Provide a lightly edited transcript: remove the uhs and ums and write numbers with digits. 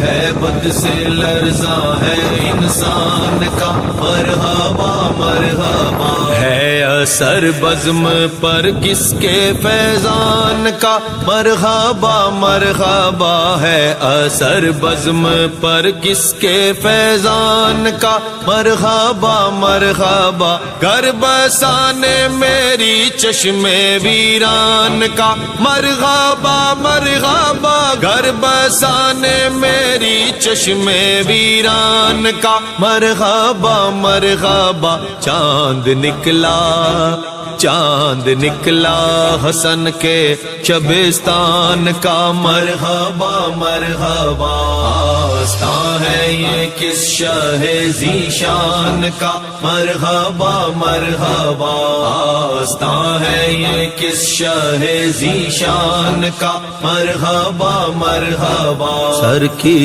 ہیبت سے لرزاں ہے انسان کا مرحبا مرحبا ہے اثر بزم پر کس کے فیضان کا مرحبا مرحبا ہے اثر بزم پر کس کے فیضان کا مرحبا مرحبا گھر بسانے میری چشم ویران کا مرحبا مرحبا گھر بسانے میری چشم ویران کا مرحبا مرحبا چاند نکلا حسن کے شبستان کا مرحبا مرحبا آستاں ہے یہ کس شاہ ذیشان کا مرحبا مرحبا آستاں ہے یہ کس شاہ ذیشان کا مرحبا مرحبا سر کی